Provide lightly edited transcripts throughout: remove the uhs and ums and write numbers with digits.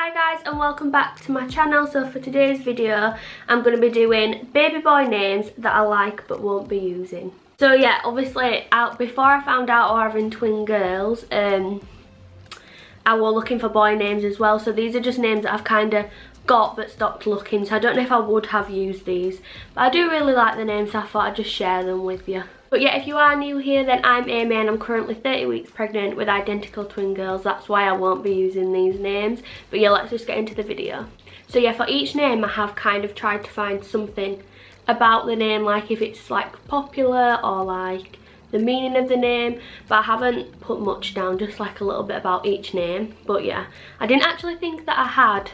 Hi guys and welcome back to my channel. So for today's video I'm going to be doing baby boy names that I like but won't be using. So yeah, obviously before I found out I was having twin girls, I was looking for boy names as well. So these are just names that I've kind of got but stopped looking, so I don't know if I would have used these, but I do really like the names, so I thought I'd just share them with you. But yeah, if you are new here, then I'm Amy and I'm currently 30 weeks pregnant with identical twin girls. That's why I won't be using these names. But yeah, let's just get into the video. So yeah, for each name I have kind of tried to find something about the name, like if it's like popular or like the meaning of the name, but I haven't put much down, just like a little bit about each name. But yeah, I didn't actually think that I had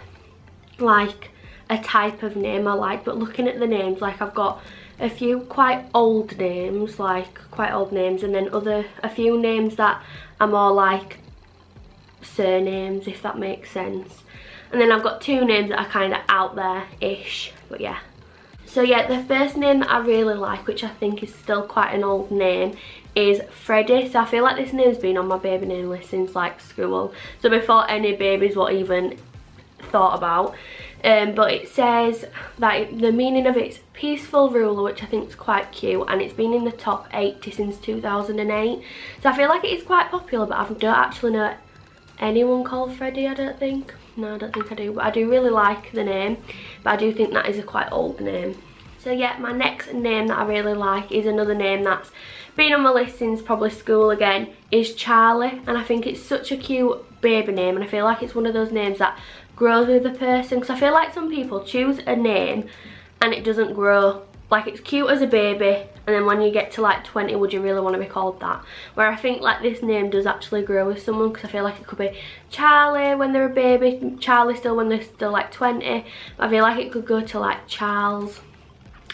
like a type of name I like, but looking at the names, like I've got a few quite old names, and then a few names that are more like surnames, if that makes sense. And then I've got two names that are kind of out there-ish, but yeah. So yeah, the first name that I really like, which I think is still quite an old name, is Freddie. So I feel like this name's been on my baby name list since like school, so before any babies were even thought about. But it says that the meaning of it's peaceful ruler, which I think is quite cute, and it's been in the top 80 since 2008. So I feel like it is quite popular, but I don't actually know anyone called Freddie, I don't think. No, I don't think I do, but I do really like the name, but I do think that is a quite old name. So yeah, my next name that I really like is another name that's been on my list since probably school again, is Charlie, and I think it's such a cute baby name, and I feel like it's one of those names that grows with the person, because I feel like some people choose a name and it doesn't grow. Like it's cute as a baby, and then when you get to like 20, would you really want to be called that? Where I think like this name does actually grow with someone, because I feel like it could be Charlie when they're a baby, Charlie still when they're still like 20, but I feel like it could go to like Charles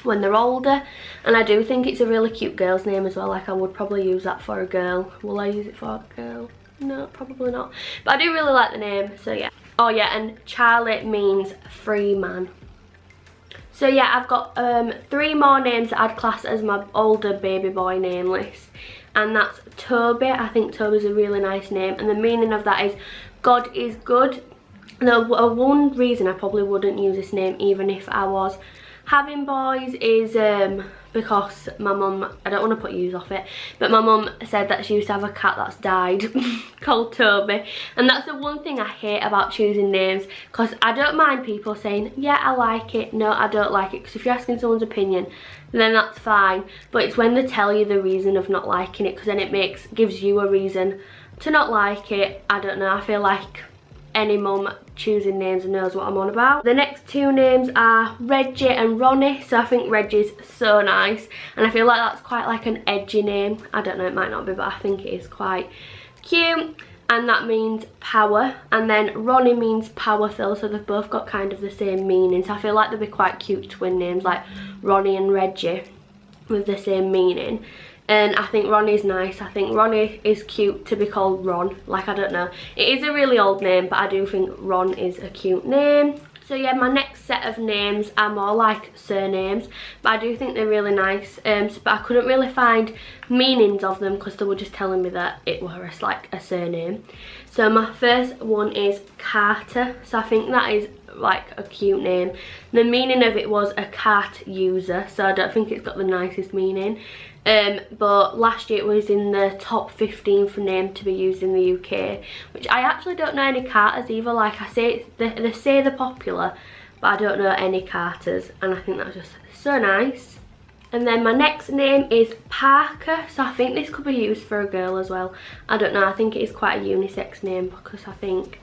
when they're older. And I do think it's a really cute girl's name as well. Like I would probably use that for a girl. Will I use it for a girl? No, probably not, but I do really like the name, so yeah. Oh yeah, and Charlie means free man. So yeah, I've got 3 more names that I'd class as my older baby boy name list, and that's Toby. I think Toby's a really nice name, and the meaning of that is God is good. The one reason I probably wouldn't use this name even if I was having boys is because my mum, I don't want to put use off it, but my mum said that she used to have a cat that's died called Toby, and that's the one thing I hate about choosing names, because I don't mind people saying yeah I like it, no I don't like it, because if you're asking someone's opinion then that's fine, but it's when they tell you the reason of not liking it, because then it gives you a reason to not like it. I don't know, I feel like any mum choosing names knows what I'm on about. The next 2 names are Reggie and Ronnie. So I think Reggie's so nice, and I feel like that's quite like an edgy name. I don't know, it might not be, but I think it is quite cute, and that means power. And then Ronnie means powerful, so they've both got kind of the same meaning. So I feel like they'd be quite cute twin names, like Ronnie and Reggie with the same meaning. And I think Ronnie's nice. I think Ronnie is cute to be called Ron. Like, I don't know. It is a really old name, but I do think Ron is a cute name. So yeah, my next set of names are more like surnames, but I do think they're really nice. But I couldn't really find meanings of them because they were just telling me that it was like a surname. So my first one is Carter. So I think that is like a cute name. The meaning of it was a cat user, so I don't think it's got the nicest meaning. But last year it was in the top 15 for name to be used in the UK, which I actually don't know any Carters either. Like I say, they say they're popular, but I don't know any Carters, and I think that's just so nice. And then my next name is Parker, so I think this could be used for a girl as well. I don't know, I think it is quite a unisex name, because I think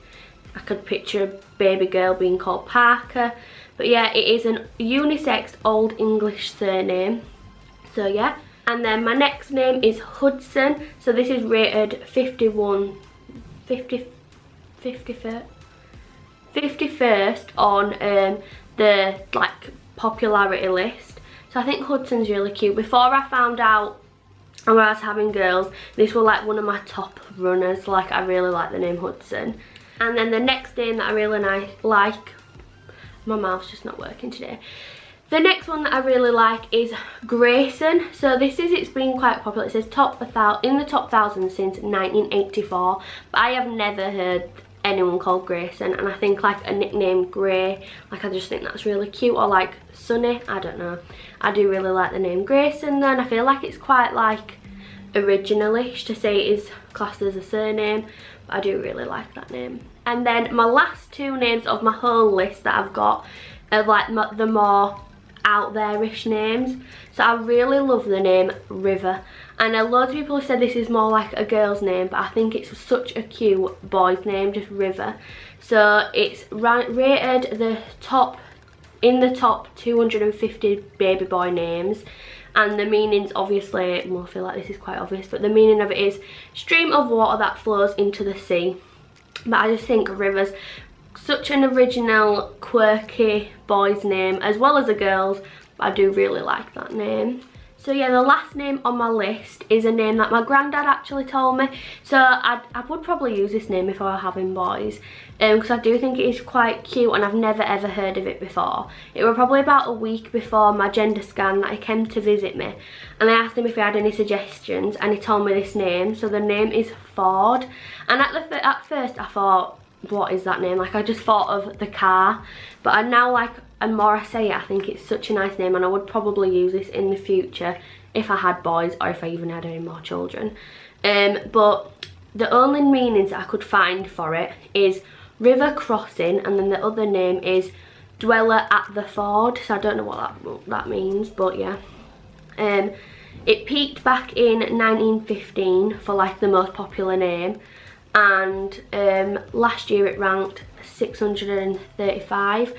I could picture a baby girl being called Parker. But yeah, it is a unisex old English surname, so yeah. And then my next name is Hudson. So this is rated 51, 51st on the like popularity list. So I think Hudson's really cute. Before I found out I was having girls, this was like one of my top runners. Like I really like the name Hudson. And then the next name that I really like, my mouth's just not working today. The next one that I really like is Grayson. So it's been quite popular. It says in the top 1,000 since 1984, but I have never heard anyone called Grayson, and I think like a nickname Gray, like I just think that's really cute, or like Sunny, I don't know. I do really like the name Grayson though, and I feel like it's quite like originalish to say it is classed as a surname, but I do really like that name. And then my last two names of my whole list that I've got are like the more out there-ish names. So I really love the name River. I know loads of people have said this is more like a girl's name, but I think it's such a cute boy's name, just River. So it's rated in the top 250 baby boy names, and the meanings obviously, well, I feel like this is quite obvious, but the meaning of it is stream of water that flows into the sea. But I just think River's such an original, quirky boy's name as well as a girl's, but I do really like that name. So yeah, the last name on my list is a name that my granddad actually told me. So I would probably use this name if I were having boys, because I do think it is quite cute and I've never ever heard of it before. It was probably about a week before my gender scan that he came to visit me, and I asked him if he had any suggestions, and he told me this name. So the name is Ford, and at first I thought, what is that name? Like, I just thought of the car, but I now like, and more I say it, I think it's such a nice name, and I would probably use this in the future if I had boys, or if I even had any more children. But the only meanings I could find for it is river crossing, and then the other name is dweller at the ford. So I don't know what that means, but yeah. It peaked back in 1915 for like the most popular name, and last year it ranked 635.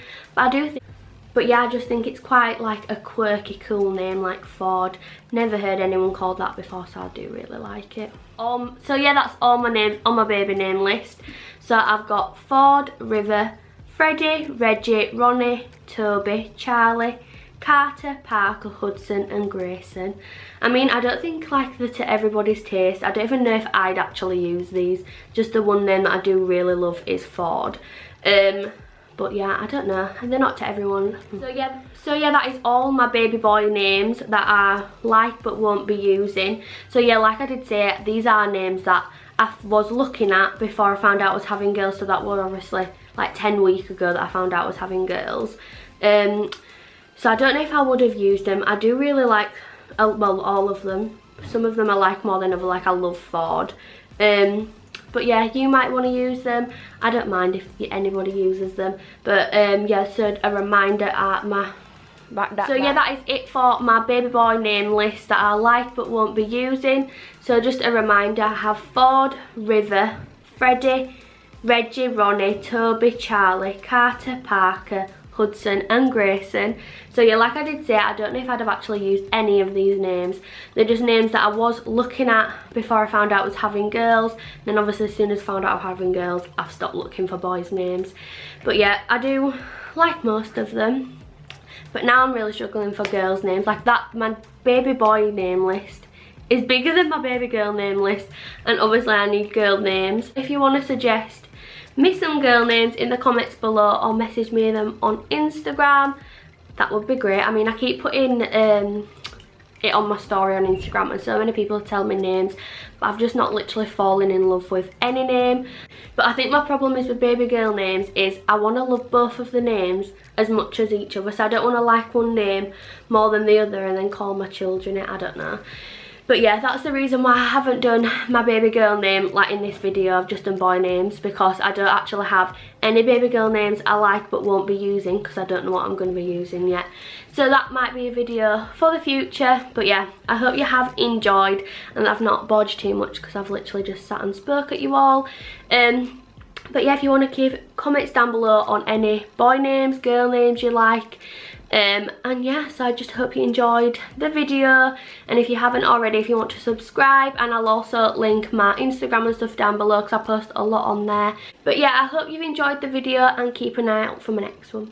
But yeah, I just think it's quite like a quirky, cool name, like Ford. Never heard anyone called that before, so I do really like it. So yeah, that's all my names on my baby name list. So I've got Ford, River, Freddie, Reggie, Ronnie, Toby, Charlie, Carter, Parker, Hudson and Grayson. I mean, I don't think like they're to everybody's taste. I don't even know if I'd actually use these. Just the one name that I do really love is Ford. But yeah, I don't know, they're not to everyone. So yeah, that is all my baby boy names that I like but won't be using. So yeah, like I did say, these are names that I was looking at before I found out I was having girls. So that was obviously like 10 weeks ago that I found out I was having girls. So I don't know if I would have used them. I do really like, well, all of them. Some of them I like more than others, like I love Ford. But yeah, you might want to use them. I don't mind if anybody uses them. But yeah, so a reminder at my... So yeah, that is it for my baby boy name list that I like but won't be using. So just a reminder, I have Ford, River, Freddie, Reggie, Ronnie, Toby, Charlie, Carter, Parker, Hudson and Grayson. So yeah, like I did say, I don't know if I'd have actually used any of these names. They're just names that I was looking at before I found out I was having girls. Then obviously as soon as I found out I was having girls, I've stopped looking for boys' names. But yeah, I do like most of them. But now I'm really struggling for girls' names. Like that, my baby boy name list is bigger than my baby girl name list. And obviously I need girl names. If you want to suggest me some girl names in the comments below, or message me them on Instagram, that would be great. I mean, I keep putting it on my story on Instagram, and so many people tell me names, but I've just not literally fallen in love with any name. But I think my problem is with baby girl names is I want to love both of the names as much as each other. So I don't want to like one name more than the other and then call my children it. I don't know. But yeah, that's the reason why I haven't done my baby girl name like in this video. I've just done boy names because I don't actually have any baby girl names I like but won't be using, because I don't know what I'm going to be using yet. So that might be a video for the future. But yeah, I hope you have enjoyed and I've not bodged too much, because I've literally just sat and spoke at you all. But yeah, if you want to keep comments down below on any boy names, girl names you like. And yeah, so I just hope you enjoyed the video, and if you haven't already, if you want to subscribe, and I'll also link my Instagram and stuff down below because I post a lot on there. But yeah, I hope you've enjoyed the video and keep an eye out for my next one.